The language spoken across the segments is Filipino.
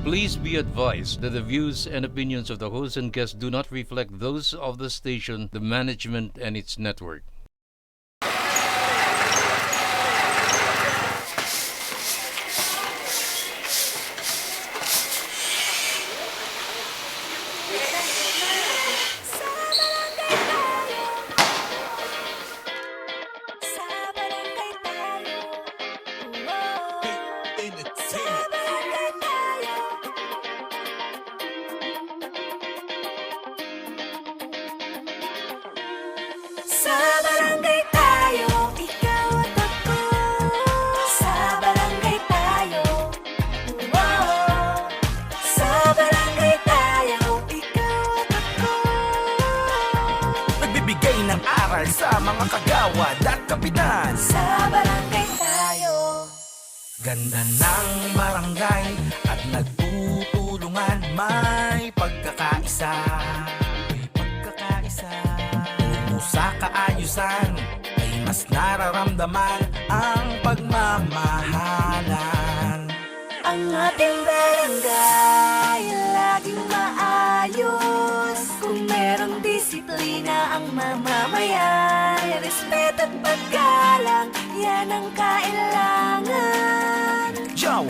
Please be advised that the views and opinions of the host and guests do not reflect those of the station, the management, and its network. Sa barangay tayo, ikaw at ako. Sa barangay tayo, wow. Sa barangay tayo, ikaw at ako. Nagbibigay ng aral sa mga kagawad at kapitan. Sa barangay tayo. Ganda ng barangay at nagtutulungan. May pagkakaisa. Sa kaayusan ay mas nararamdaman ang pagmamahalan. Ang ating barangay laging maayos. Kung merong disiplina ang mamamayan, respeto at paggalang, yan ang kailangan. Yo,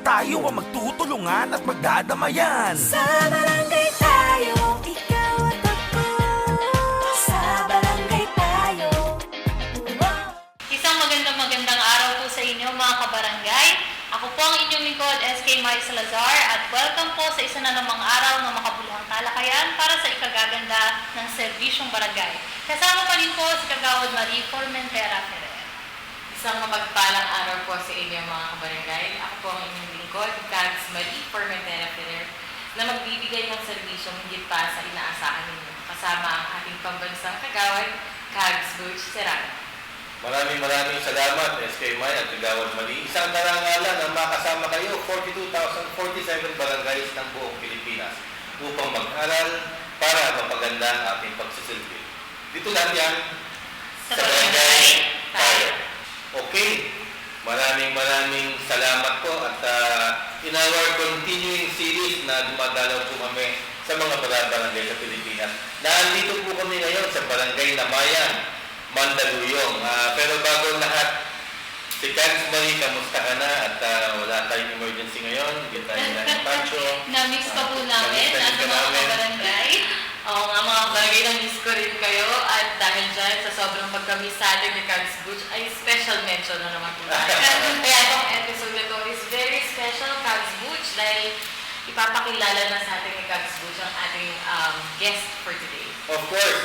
tayo ang magtutulungan at magdadamayan. Sa barangay tayo, ikaw at ako. Sa barangay tayo, wow. Isang magandang araw po sa inyo mga kabarangay. Ako po ang inyong lingkod, SK Mari Salazar, at welcome po sa isa na namang araw ng makabuluhang talakayan para sa ikagaganda ng serbisyong barangay. Kasama pa rin po si Kagawad Marie Formentera Ferrer. Isang mapagpalang araw po sa inyo mga kabarangay. Ako po ang inyong lingkod, Kags Marie Formentera Ferrer, na magbibigay ng serbisyong higit pa sa inaasahan ninyo. Kasama ang ating pambansang kagawad, Kags Butch Serrano. Maraming salamat, SK May at Kagawad Mali. Isang karangalan ang makasama kayo, 42,047 barangays ng buong Pilipinas upang mag-aral para mapaganda ang ating pagsisilbi. Dito lang yan, Sa barangay tayo. Okay, maraming salamat po at in our continuing series na dumadalaw po kami sa mga barangay sa Pilipinas. Nandito po kami ngayon sa Barangay Namayan, Mandaluyong. Pero bago lahat, si Kags Marie, kamusta ka na? At wala tayong emergency ngayon. Hindi tayo na Pancho. Na-miss pa po namin Na-miss at ka mga namin. kabarangay. Oo nga mga kabarangay, na-miss ko rin kayo. At dahil dyan, sa sobrang pagka-miss sa atin ni Kags Butch, ay special mention na naman po tayo. Kaya itong episode na ito is very special, Kags Butch, dahil ipapakilala na sa atin ni Kags Butch ang ating guest for today. Of course,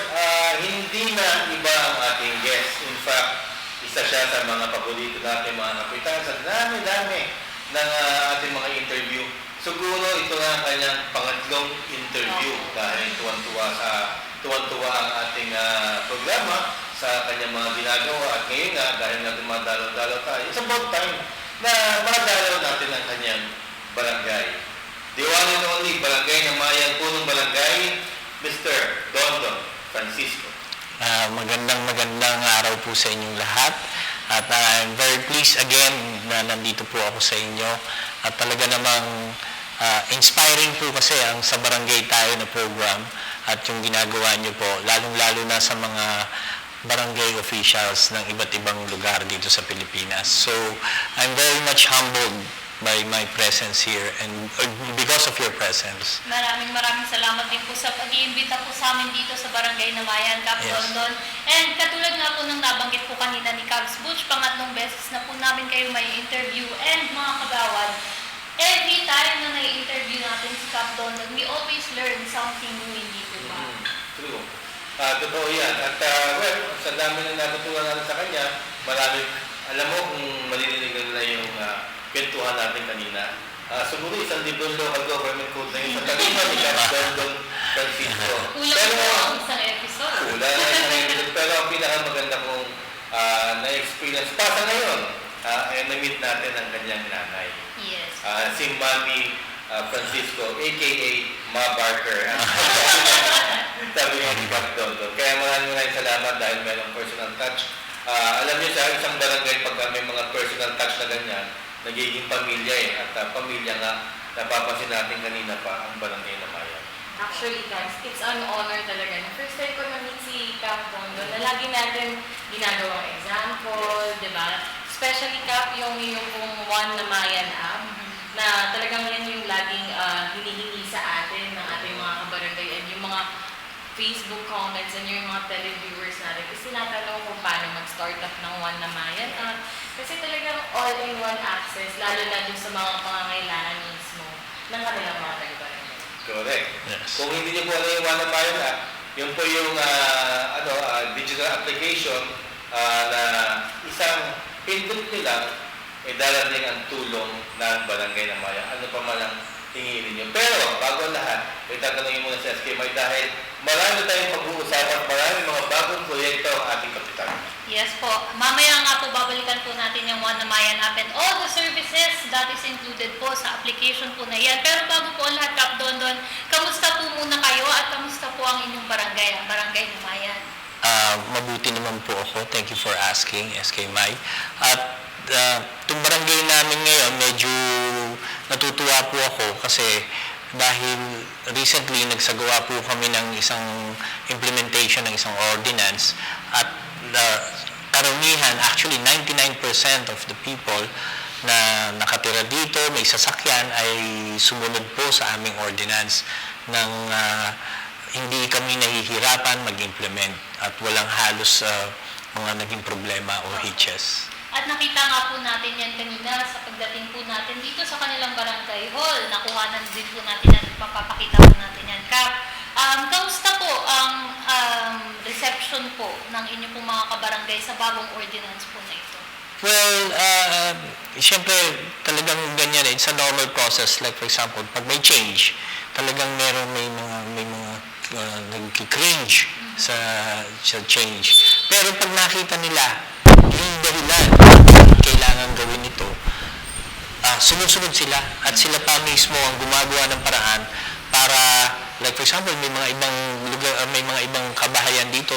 hindi na iba ang ating guest. In fact, isa siya sa mga paborito natin mga kapitan. Sa dami-dami ng ating mga interview. Siguro ito na ang kanyang pangatlong interview dahil tuwan-tuwa ang ating programa sa kanyang mga ginagawa. At ngayon nga, dahil nga dumadalaw-dalaw tayo, it's about time na madalaw natin ang kanyang barangay. The one and only Barangay Namayan, punong barangay, Mr. Dondon Francisco. Magandang araw po sa inyong lahat. At I'm very pleased again na nandito po ako sa inyo. At talaga namang inspiring po kasi ang sa barangay tayo na program at yung ginagawa nyo po, lalong-lalo na sa mga barangay officials ng iba't ibang lugar dito sa Pilipinas. So I'm very much humbled by my presence here and because of your presence. Maraming salamat din po sa pag-iimbita po sa amin dito sa Barangay Namayan, Kap Yes. London. And katulad nga po ng nabanggit po kanina ni Kags Butch, pangatlong beses na po namin kayo may interview. And mga kagawad, every time na nai-interview natin si Kap London, we always learn something new, hindi po ba? True. Totoo yan. At well, sa dami na natutunan natin sa kanya, marami, alam mo kung malilinig nila yung kwentuhan natin kanina. Siguro isang librong local government code na yun sa talima ni Kags Dondon Francisco. Kulang po ang isang episode. Kulang na isang episode. Pero ang pinakamaganda kong na-experience pa sa ngayon, na-meet natin ang kanyang nanay. Yes. Si Mami Francisco, a.k.a. Ma Barker. Sabi nga ni Kags Dondon. Kaya maraming salamat dahil mayroong personal touch. Alam niyo sa isang barangay, pag may mga personal touch na ganyan, nagiging pamilya at pamilya nga napapansin natin kanina pa ang Barangay Namayan. Actually, guys, it's an honor talaga. Na first time ko na-meet si Cap Tondo na lagi natin ginagawang example, di ba? Especially Cap, yung pong One Namayan app, na talagang yan yung laging hinihingi sa atin ng ating mga kabarangay and yung mga Facebook comments and yung mga televiewers natin. Kasi tinatanong kung paano mag-start up ng One Namayan app. Kasi talagang all-in-one access, lalo na dun sa mga pangangailangan mismo ng kanilang mga taga-barangay. Correct. Yes. Kung hindi niyo po alam yung One Namayan app, yun po yung digital application na isang pindot nyo lang, darating ang tulong ng Barangay Namayan. Ano pa man ang hingilin nyo. Pero, bago ang lahat, tatanungin muna si SK Mike dahil marami tayong pag-uusapan, marami mga bagong proyekto ang ating kapitan. Yes po. Mamaya nga po babalikan po natin yung One Namayan app and all the services that is included po sa application po na yan. Pero bago po ang lahat, Cap Dondon, kamusta po muna kayo at kamusta po ang inyong barangay, ang Barangay Namayan? Mabuti naman po ako. Thank you for asking, SK Mai. At itong barangay namin ngayon, medyo natutuwa po ako kasi dahil recently nagsagawa po kami ng isang implementation ng isang ordinance at karamihan, actually 99% of the people na nakatira dito, may sasakyan ay sumunod po sa aming ordinance ng hindi kami nahihirapan mag-implement at walang halos mga naging problema o hitches. At nakita nga po natin yan kanina sa pagdating po natin dito sa kanilang barangay hall. Nakuhanan din po natin yan, papapakita po natin yan. Cap, kamusta po ang reception po ng inyong pong mga kabarangay sa bagong ordinance po na ito? Well, siyempre talagang ganyan, it's a normal process. Like for example, pag may change, talagang may mga nagki-cringe sa change. Pero pag nakita nila yung dahilan kailangan gawin ito, sunod-sunod sila at sila pa mismo ang gumagawa ng paraan para, like for example, may mga ibang lugar, may mga ibang kabahayan dito,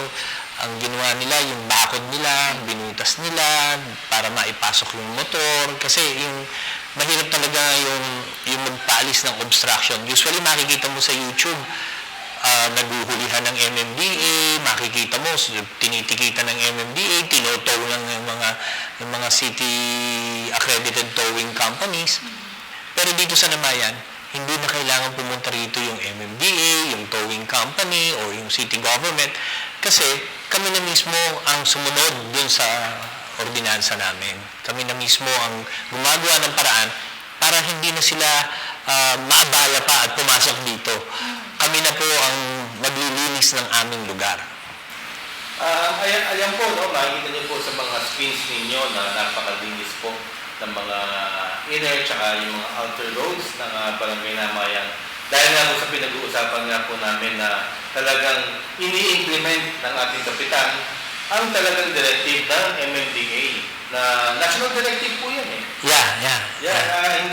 ang ginawa nila, yung bakod nila, binutas nila para maipasok yung motor kasi yung mahirap talaga yung magpaalis ng obstruction. Usually makikita mo sa YouTube, naguhulihan ng MMDA, makikita mo, tinitikita ng MMDA, tinotow lang yung mga city accredited towing companies. Pero dito sa Namayan, hindi na kailangan pumunta rito yung MMDA, yung towing company, o yung city government, kasi kami na mismo ang sumunod dun sa ordinansa namin. Kami na mismo ang gumagawa ng paraan para hindi na sila maabala pa at pumasok dito. Kami na po ang maglilinis ng aming lugar. Ayan po, no? Makikita niyo po sa mga screens ninyo na napakalinis po ng mga inner tsaka yung mga outer roads ng Barangay Namayan. Dahil nga po sa pinag-uusapan nga po namin na talagang ini-implement ng ating kapitan ang talagang directive ng MMDA na national directive po yan eh. Yeah.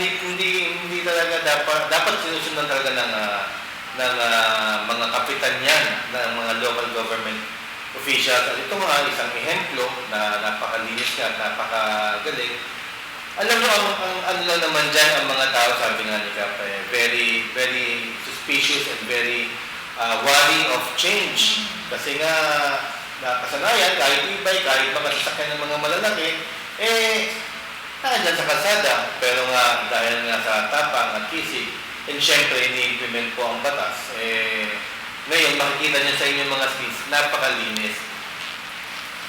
Hindi talaga dapat sinusundan talaga ng mga kapitan yan, ng mga local government officials. At ito nga isang ehemplo na napakalinis nga at napakagaling. Alam mo, ang ano lang naman dyan, ang mga tao, sabi nga ni Cap, very, very suspicious and very worry of change. Kasi nga, nakasanayan, kahit ibay, kahit mga sasakyan ng mga malalaki, dyan sa kalsada. Pero nga, dahil nga sa tapang at kisig, and syempre, ini-implement po ang batas. Ngayon, makikita niyo sa inyong mga skills, napakalinis.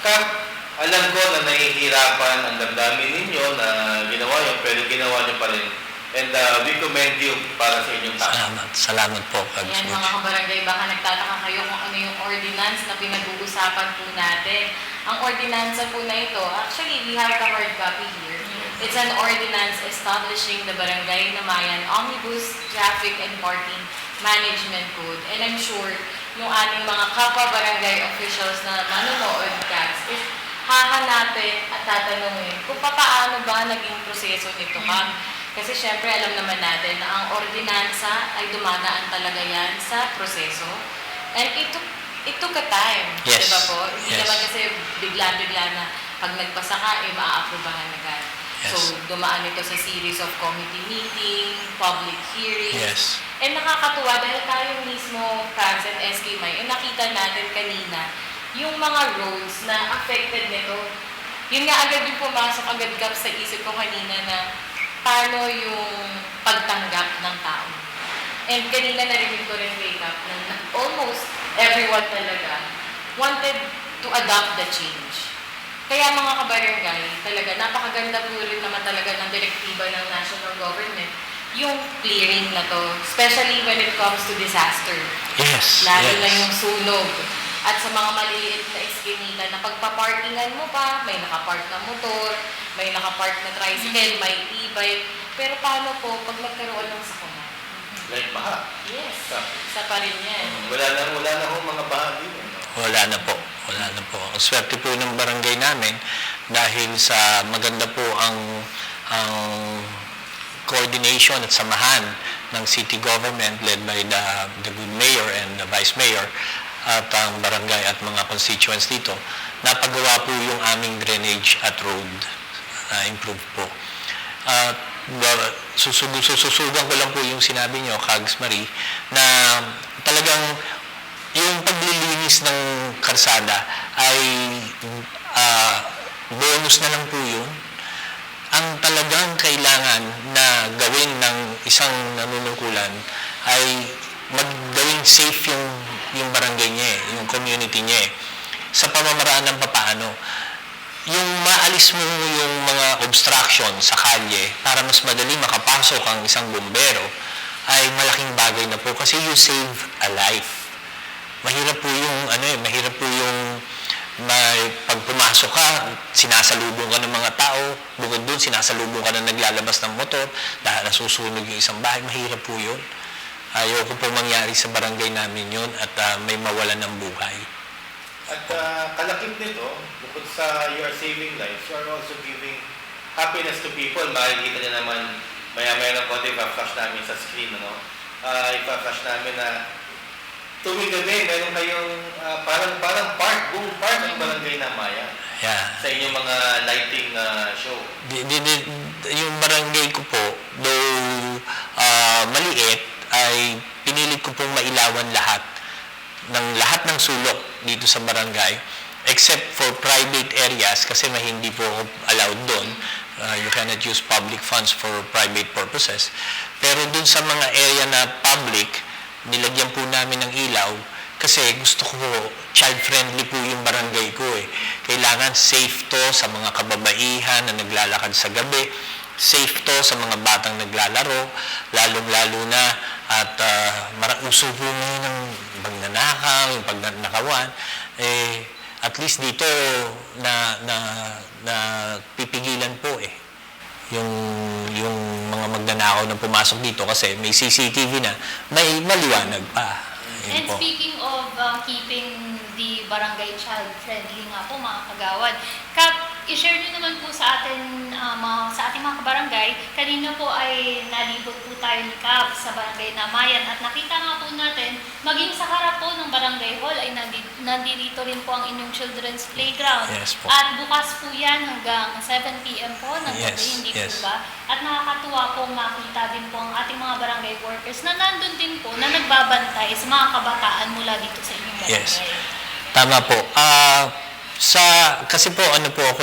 Cap, alam ko na nahihirapan ang damdamin ninyo na ginawa nyo, pero ginawa nyo pa rin. And we commend you para sa inyong tapang. Salamat po. Ayan mga kabarangay, baka nagtataka kayo kung ano yung ordinance na pinag-uusapan po natin. Ang ordinansa po na ito, actually, we have the hard copy here. It's an ordinance establishing the Barangay Namayan Omnibus Traffic and Parking Management Code. And I'm sure yung ating mga kapwa-barangay officials na manonood, Cats, is hahanapin at tatanungin kung paano ba naging proseso nito, ma'am. Kasi syempre alam naman natin na ang ordinansa ay dumadaan talaga yan sa proseso. And it took a time. Yes. Diba po? Hindi Yes. naman kasi bigla-bigla na pag nagpasa ka, maa-aprobahan agad. So, dumaan ito sa series of committee meeting, public hearings. Yes. And nakakatuwa dahil tayo mismo, Franz and SK May, nakita natin kanina yung mga roads na affected nito. Yun nga agad yung pumasok agad kap sa isip ko kanina na paano yung pagtanggap ng tao. And kanina narinig ko rin wake up na almost everyone talaga wanted to adopt the change. Kaya mga kabarangay, talaga napakaganda po rin naman talaga ng direktiba ng national government yung clearing na to, especially when it comes to disaster. Yes. Lalo yes. na yung sunog. At sa mga maliliit na eskinita na pagpaparkingan mo pa, may nakapark na motor, may nakapark na tricycle, may e-bike. Pero paano po pag magkaroon ng sakuna? Like baha. Yes, isa pa rin yan. Wala na ho mga baha din. Wala na po. Wala na po. Ang swerte po ng barangay namin dahil sa maganda po ang coordination at samahan ng city government led by the good mayor and the vice mayor at ang barangay at mga constituents dito, napagawa po yung aming drainage at road improve po. Sususugan ko lang po yung sinabi nyo, Kags Marie, na talagang yung paglilinis ng karsada ay bonus na lang po yun. Ang talagang kailangan na gawin ng isang nanunungkulan ay maggawing safe yung barangay niya, yung community niya. Sa pamamaraan ng papaano, yung maalis mo yung mga obstruction sa kalye para mas madali makapasok ang isang bumbero ay malaking bagay na po kasi you save a life. Mahirap po yung pag pumasok ka, sinasalubong ka ng mga tao, bukod doon sinasalubong ka na naglalabas ng motor dahil nasusunog yung isang bahay, mahirap po yun. Ayoko po mangyari sa barangay namin yun at may mawalan ng buhay. At kalakip nito, bukod sa you are saving lives, you are also giving happiness to people. Makikita niyo naman, maya-maya ng konti, ipa-flash namin sa screen, ipa-flash namin na tuwing gabi, meron kayong parang park, buong park ng barangay na Maya. Yeah. Sa inyong mga lighting show. Yung barangay ko po, though maliit, ay pinilit ko pong mailawan lahat ng sulok dito sa barangay, except for private areas kasi hindi po allowed doon. You cannot use public funds for private purposes. Pero dun sa mga area na public, nilagyan po namin ng ilaw kasi gusto ko child-friendly po yung barangay ko eh. Kailangan safe to sa mga kababaihan na naglalakad sa gabi, safe to sa mga batang naglalaro, lalong-lalo na at uso po ngayon ng pagnanakaw, yung pagnanakawan, at least dito na pipigilan po eh. Yung mga magnanakaw na pumasok dito kasi may CCTV na, may maliwanag pa. Yun And po. speaking of keeping the barangay child-friendly nga po mga kagawad, Kap, i-share nyo naman po sa atin, sa ating mga kabarangay, kanina po ay nalibot po tayo ni Kap sa barangay Namayan at nakita nga po natin, maging sa harap po ng barangay hall ay nandito rin po ang inyong children's playground. Yes po. At bukas po yan hanggang 7 p.m. po ng gabi, Yes, hindi yes. po ba? At nakakatuwa po makita din po ang ating mga barangay workers na nandun din po na nagbabantay sa mga kabataan mula dito sa inyong barangay. Yes. Tama po. Kasi po ano po ako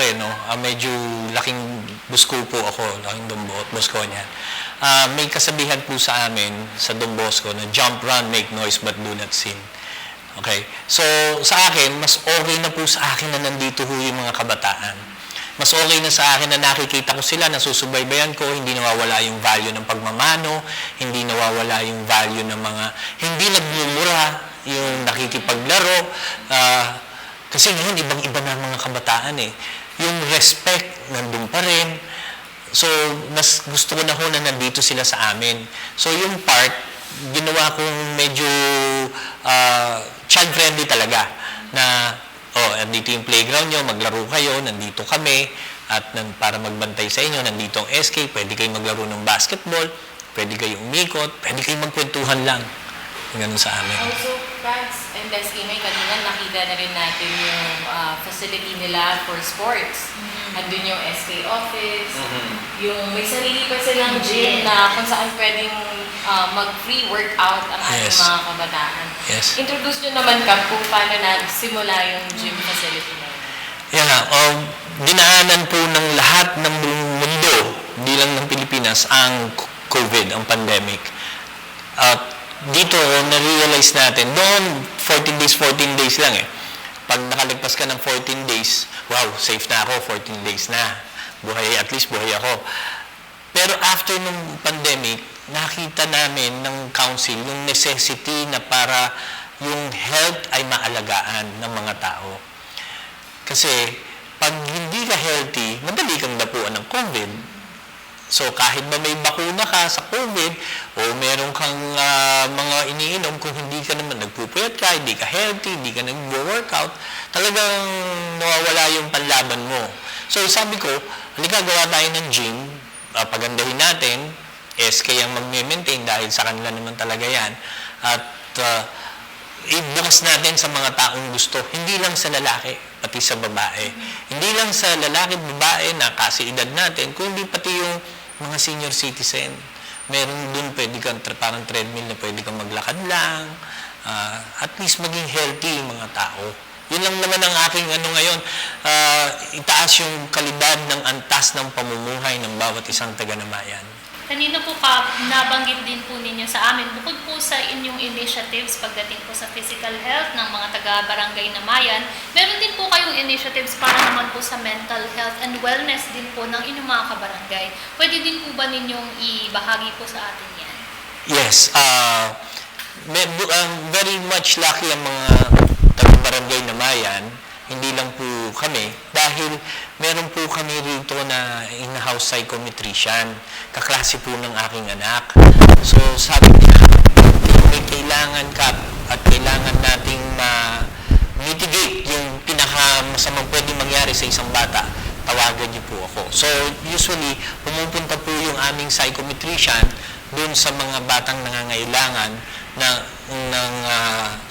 medyo laking busko po ako, laking busko niyan. May kasabihan po sa amin sa Don Bosco na jump, run, make noise but do not sin. Okay? So sa akin, mas okay na po sa akin na nandito ho yung mga kabataan. Mas okay na sa akin na nakikita ko sila, nasusubaybayan ko, hindi nawawala yung value ng pagmamano, hindi nawawala yung value ng mga, hindi nagmumura, yung nakikipaglaro, kasi ngayon ibang-iba na mga kabataan eh. Yung respect, nandun pa rin. So, mas gusto ko na ho na nandito sila sa amin. So, yung part, ginawa kong medyo child-friendly talaga na nandito yung playground nyo, maglaro kayo, nandito kami, at para magbantay sa inyo, nandito ang SK, pwede kayong maglaro ng basketball, pwede kayong umikot, pwede kayong magkwentuhan lang. Ganun sa amin. Also, Franz and SK May, kanina nakita na rin natin yung facility nila for sports. Andun yung SK office, yung may sarili pa silang gym na kung saan pwedeng mag-free workout ang ating Yes. mga kabataan. Yes. Introduce nyo naman Kap kung paano nagsimula yung gym facility na yun. Yan nga, dinaanan po ng lahat ng mundo, hindi lang ng Pilipinas, ang COVID, ang pandemic. At dito, na-realize natin, noon, 14 days lang eh. Pag nakalagpas ka ng 14 days, wow, safe na ako, 14 days na. At least buhay ako. Pero after nung pandemic, nakita namin ng council yung necessity na para yung health ay maalagaan ng mga tao. Kasi pag hindi ka healthy, madali kang dapuan ng COVID. So kahit ba may bakuna ka sa COVID o meron kang mga iniinom, kung hindi ka naman nagpupuyat ka, hindi ka healthy, hindi ka nag-workout, talagang nawawala yung panlaban mo. So sabi ko, halika gawa tayo ng gym, pagandahin natin, SK ang mag-maintain dahil sa kanila naman talaga yan. At ibukas natin sa mga taong gusto, hindi lang sa lalaki, pati sa babae. Hindi lang sa lalaki at babae na kasi edad natin, kundi pati yung mga senior citizen. Meron dun pwede kang parang treadmill na pwede kang maglakad lang, at least maging healthy yung mga tao. Yun lang naman ang aking ngayon, itaas yung kalidad ng antas ng pamumuhay ng bawat isang taga-namayan. Kanina po nabanggit din po ninyo sa amin, bukod po sa inyong initiatives pagdating po sa physical health ng mga taga-barangay Namayan, meron din po kayong initiatives para naman po sa mental health and wellness din po ng inyong mga kabarangay. Pwede din po ba ninyong ibahagi po sa atin yan? Yes, very much lucky ang mga taga-barangay Namayan, hindi lang po kami, dahil meron po kami rito na in-house psychometrician, kaklase po ng aking anak. So sabi niya, may kailangan ka at kailangan nating ma-mitigate yung pinakamasamang pwede mangyari sa isang bata, tawagan niyo po ako. So usually, pumupunta po yung aming psychometrician dun sa mga batang nangangailangan ng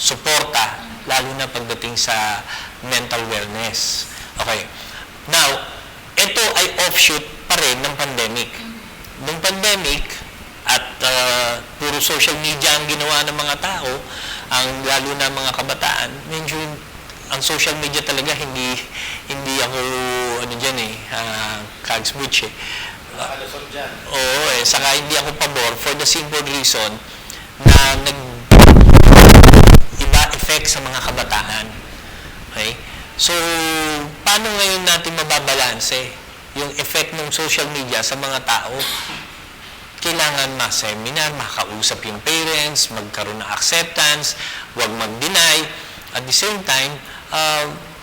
suporta, lalo na pagdating sa mental wellness. Okay. Now, ito ay offshoot pa rin ng pandemic. Nung pandemic, at puro social media ang ginawa ng mga tao, lalo na mga kabataan, medyo ang social media talaga hindi ako Kags Butch eh. Nakalusot dyan. Oo saka hindi ako pabor for the simple reason na iba effect sa mga kabataan. Okay? So, paano ngayon natin mababalanse yung effect ng social media sa mga tao? Kailangan ma-seminar, makausap yung parents, magkaroon ng acceptance, huwag mag-deny. At the same time,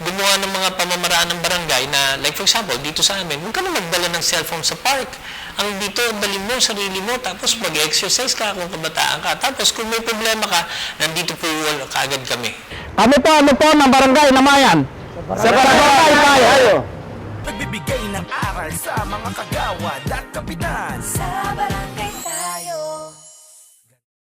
gumawa ng mga pamamaraan ng barangay na, like for example, dito sa amin, huwag ka na magdala ng cellphone sa park. Ang dito, dali mo, sarili mo, tapos mag-exercise ka kung kabataan ka. Tapos kung may problema ka, nandito po kaagad kami. Kami po ng barangay Namayan. Sa barangay tayo. Nagbibigay ng aral sa mga kagawad